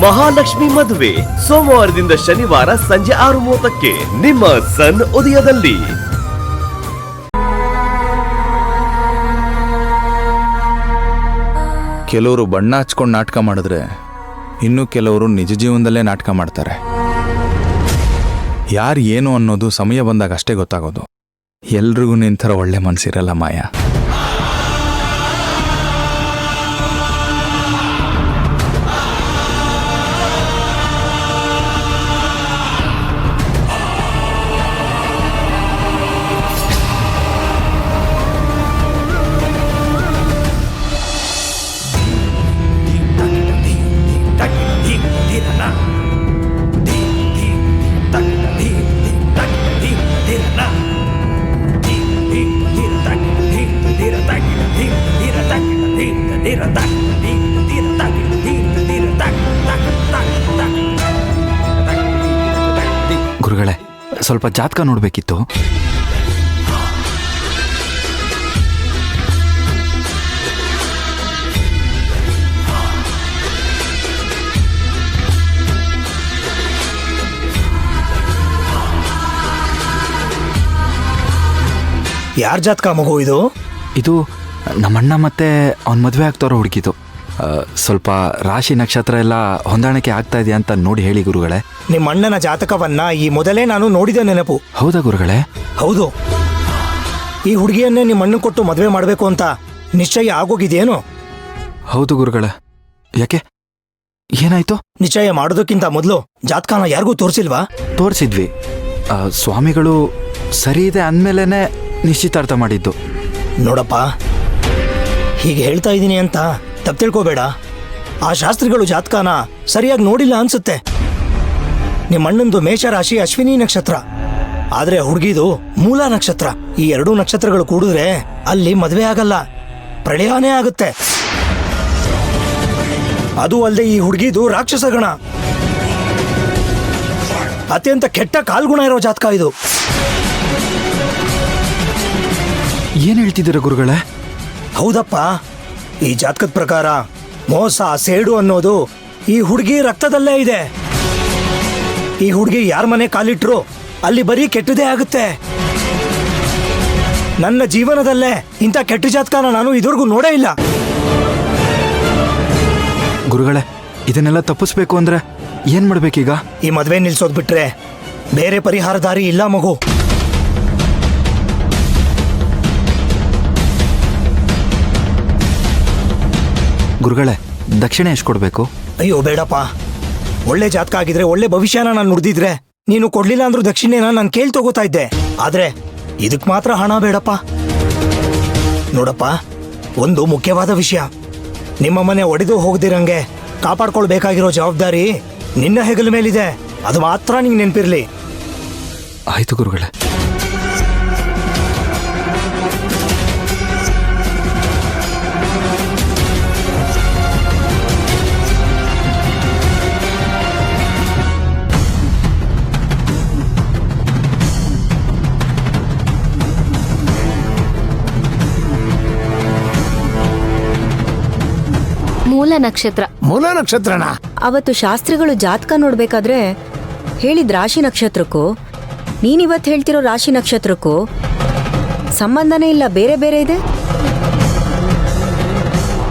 ಮಹಾಲಕ್ಷ್ಮಿ ಮದುವೆ ಸೋಮವಾರದಿಂದ ಶನಿವಾರ ಸಂಜೆ 6:30ಕ್ಕೆ ನಿಮ್ಮ ಸನ್ ಉದಯದಲ್ಲಿ. ಕೆಲವರು ಬಣ್ಣ ಹಚ್ಕೊಂಡು ನಾಟಕ ಮಾಡಿದ್ರೆ ಇನ್ನು ಕೆಲವರು ನಿಜ ಜೀವನದಲ್ಲೇ ನಾಟಕ ಮಾಡ್ತಾರೆ. ಯಾರು ಏನು ಅನ್ನೋದು ಸಮಯ ಬಂದಾಗ ಅಷ್ಟೇ ಗೊತ್ತಾಗೋದು. ಎಲ್ರಿಗೂ ನಿಂತರ ಒಳ್ಳೆ ಮನಸ್ಸಿರಲ್ಲ ಮಾಯಾ. ಗುರುಗಳೇ, ಸ್ವಲ್ಪ ಜಾತಕ ನೋಡ್ಬೇಕಿತ್ತು. ಯಾರ ಜಾತಕ ಮಗು ಇದು? ಇದು ನಮ್ಮಣ್ಣ ಮತ್ತೆ ಅವನ ಮದುವೆ ಆಗ್ತಾರೋ ಹುಡುಕಿತು. ಸ್ವಲ್ಪ ರಾಶಿ ನಕ್ಷತ್ರ ಎಲ್ಲ ಹೊಂದಾಣಿಕೆ ಆಗ್ತಾ ಇದೆಯಾ ಅಂತ ನೋಡಿ ಹೇಳಿ ಗುರುಗಳೇ. ನಿಮ್ಮ ಅಣ್ಣನ ಜಾತಕವನ್ನ ಈ ಮೊದಲೇ ನಾನು ನೋಡಿದ ನೆನಪು. ಹೌದಾ ಗುರುಗಳೇ? ಹೌದು. ಈ ಹುಡುಗಿಯನ್ನೇ ನಿಮ್ಮ ಅಣ್ಣ ಕೊಟ್ಟು ಮದುವೆ ಮಾಡಬೇಕು ಅಂತ ನಿಶ್ಚಯ ಆಗೋಗಿದೆಯೇನು? ಹೌದು ಗುರುಗಳೇ. ಯಾಕೆ, ಏನಾಯ್ತು? ನಿಶ್ಚಯ ಮಾಡೋದಕ್ಕಿಂತ ಮೊದಲು ಜಾತಕನ ಯಾರಿಗೂ ತೋರಿಸಿಲ್ವಾ? ತೋರಿಸಿದ್ವಿ. ಸ್ವಾಮಿಗಳು ಸರಿ ಇದೆ ಅಂದಮೇಲೆ ನಿಶ್ಚಿತಾರ್ಥ ಮಾಡಿದ್ದು. ನೋಡಪ್ಪ, ಹೀಗೆ ಹೇಳ್ತಾ ಇದ್ದೀನಿ ಅಂತ ತಪ್ಪು ತಿಳ್ಕೋಬೇಡ. ಆ ಶಾಸ್ತ್ರಿಗಳು ಜಾತಕನ ಸರಿಯಾಗಿ ನೋಡಿಲ್ಲ ಅನ್ಸುತ್ತೆ. ನಿಮ್ಮ ಅಣ್ಣಂದು ಮೇಷರಾಶಿ ಅಶ್ವಿನಿ ನಕ್ಷತ್ರ, ಆದ್ರೆ ಹುಡುಗಿದು ಮೂಲ ನಕ್ಷತ್ರ. ಈ ಎರಡೂ ನಕ್ಷತ್ರಗಳು ಕೂಡಿದ್ರೆ ಅಲ್ಲಿ ಮದುವೆ ಆಗಲ್ಲ, ಪ್ರಳಯನೇ ಆಗುತ್ತೆ. ಅದು ಅಲ್ಲದೆ ಈ ಹುಡುಗಿದು ರಾಕ್ಷಸ ಗಣ, ಅತ್ಯಂತ ಕೆಟ್ಟ ಕಾಲ್ಗುಣ ಇರೋ ಜಾತಕ ಇದು. ಏನ್ ಹೇಳ್ತಿದ್ದೀರ ಗುರುಗಳೇ? ಹೌದಪ್ಪ, ಈ ಜಾತಕದ ಪ್ರಕಾರ ಮೋಸ ಸೇಡು ಅನ್ನೋದು ಈ ಹುಡುಗಿ ರಕ್ತದಲ್ಲೇ ಇದೆ. ಈ ಹುಡುಗಿ ಯಾರ ಮನೆ ಕಾಲಿಟ್ರು ಅಲ್ಲಿ ಬರೀ ಕೆಟ್ಟದೇ ಆಗುತ್ತೆ. ನನ್ನ ಜೀವನದಲ್ಲೇ ಇಂಥ ಕೆಟ್ಟ ಜಾತಕನ ನಾನು ಇದುವರೆಗೂ ನೋಡೇ ಇಲ್ಲ. ಗುರುಗಳೇ, ಇದನ್ನೆಲ್ಲ ತಪ್ಪಿಸ್ಬೇಕು ಅಂದ್ರೆ ಏನ್ ಮಾಡ್ಬೇಕೀಗ? ಈ ಮದುವೆ ನಿಲ್ಸೋದ್ ಬಿಟ್ರೆ ಬೇರೆ ಪರಿಹಾರ ದಾರಿ ಇಲ್ಲ ಮಗು. ಗುರುಗಳೇ, ದಕ್ಷಿಣೆ ಎಷ್ಟು ಕೊಡ್ಬೇಕು? ಅಯ್ಯೋ ಬೇಡಪ್ಪ, ಒಳ್ಳೆ ಜಾತಕ ಆಗಿದ್ರೆ, ಒಳ್ಳೆ ಭವಿಷ್ಯನ ನಾನು ನುಡ್ದಿದ್ರೆ ನೀನು ಕೊಡ್ಲಿಲ್ಲ ಅಂದ್ರೂ ದಕ್ಷಿಣೆನ ನಾನು ಕೇಳಿ ತಗೋತಾ ಇದ್ದೆ. ಆದ್ರೆ ಇದಕ್ ಮಾತ್ರ ಹಣ ಬೇಡಪ್ಪ. ನೋಡಪ್ಪ, ಒಂದು ಮುಖ್ಯವಾದ ವಿಷಯ, ನಿಮ್ಮ ಮನೆ ಒಡೆದು ಹೋಗದಿರಂಗೆ ಕಾಪಾಡ್ಕೊಳ್ಬೇಕಾಗಿರೋ ಜವಾಬ್ದಾರಿ ನಿನ್ನ ಹೆಗಲ ಮೇಲಿದೆ. ಅದು ಮಾತ್ರ ನಿಂಗೆ ನೆನಪಿರ್ಲಿ. ಆಯ್ತು ಗುರುಗಳೇ. ಮೂಲ ನಕ್ಷತ್ರನ ಅವತ್ತು ಶಾಸ್ತ್ರಿಗಳು ಜಾತಕ ನೋಡ್ಬೇಕಾದ್ರೆ ಹೇಳಿದ ರಾಶಿ ನಕ್ಷತ್ರಕ್ಕೂ ನೀನಿವತ್ತು ಹೇಳ್ತಿರೋ ರಾಶಿ ನಕ್ಷತ್ರಕ್ಕೂ ಸಂಬಂಧನೇ ಇಲ್ಲ, ಬೇರೆ ಬೇರೆ ಇದೆ.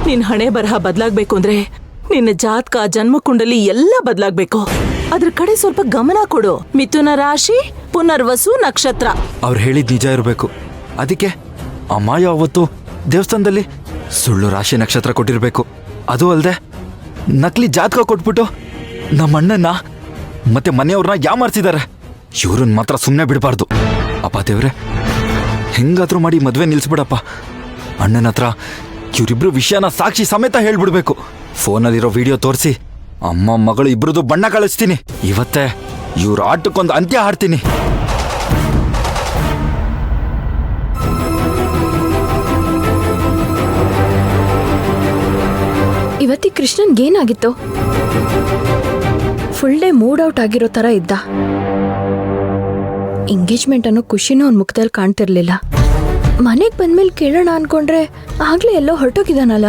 ನಿನ್ ಹಣೆ ಬರಹ ಬದಲಾಗ್ಬೇಕು ಅಂದ್ರೆ ನಿನ್ನ ಜಾತಕ, ಜನ್ಮಕುಂಡಲಿ ಎಲ್ಲ ಬದಲಾಗ್ಬೇಕು. ಅದ್ರ ಕಡೆ ಸ್ವಲ್ಪ ಗಮನ ಕೊಡು. ಮಿಥುನ ರಾಶಿ, ಪುನರ್ವಸು ನಕ್ಷತ್ರ. ಅವ್ರು ಹೇಳಿದ್ ನಿಜ ಇರಬೇಕು. ಅದಕ್ಕೆ ಅಮ್ಮಾಯ ಅವತ್ತು ದೇವಸ್ಥಾನದಲ್ಲಿ ಸುಳ್ಳು ರಾಶಿ ನಕ್ಷತ್ರ ಕೊಟ್ಟಿರ್ಬೇಕು. ಅದು ಅಲ್ಲದೆ ನಕಲಿ ಜಾತಕ ಕೊಟ್ಬಿಟ್ಟು ನಮ್ಮ ಅಣ್ಣನ ಮತ್ತೆ ಮನೆಯವ್ರನ್ನ ಯಾಮಾರ್ಸಿದ್ದಾರೆ. ಇವ್ರನ್ನ ಮಾತ್ರ ಸುಮ್ಮನೆ ಬಿಡಬಾರ್ದು. ಅಪ್ಪ ದೇವ್ರೆ, ಹೆಂಗಾದ್ರೂ ಮಾಡಿ ಮದುವೆ ನಿಲ್ಸ್ಬಿಡಪ್ಪ. ಅಣ್ಣನ ಹತ್ರ ಇವರಿಬ್ರು ವಿಷಯನ ಸಾಕ್ಷಿ ಸಮೇತ ಹೇಳ್ಬಿಡ್ಬೇಕು. ಫೋನಲ್ಲಿರೋ ವಿಡಿಯೋ ತೋರಿಸಿ ಅಮ್ಮ ಮಗಳು ಇಬ್ರದ್ದು ಬಣ್ಣ ಕಳಿಸ್ತೀನಿ. ಇವತ್ತೇ ಇವ್ರ ಆಟಕ್ಕೊಂದು ಅಂತ್ಯ ಹಾಡ್ತೀನಿ. ಇವತ್ತಿ ಕೃಷ್ಣನ್ಗೇನಾಗಿತ್ತು? ಫುಲ್ ಡೇ ಮೂಡ್ ಔಟ್ ಆಗಿರೋ ತರ ಇದ್ದ. ಎಂಗೇಜ್ಮೆಂಟ್ ಅನ್ನೋ ಖುಷಿನೂ ಅವ್ನ ಮುಖದಲ್ಲಿ ಕಾಣ್ತಿರ್ಲಿಲ್ಲ. ಮನೆಗೆ ಬಂದ್ಮೇಲೆ ಕೇಳೋಣ ಅನ್ಕೊಂಡ್ರೆ ಆಗ್ಲೇ ಎಲ್ಲೋ ಹೊರಟೋಗಿದ್ದಾನಲ್ಲ.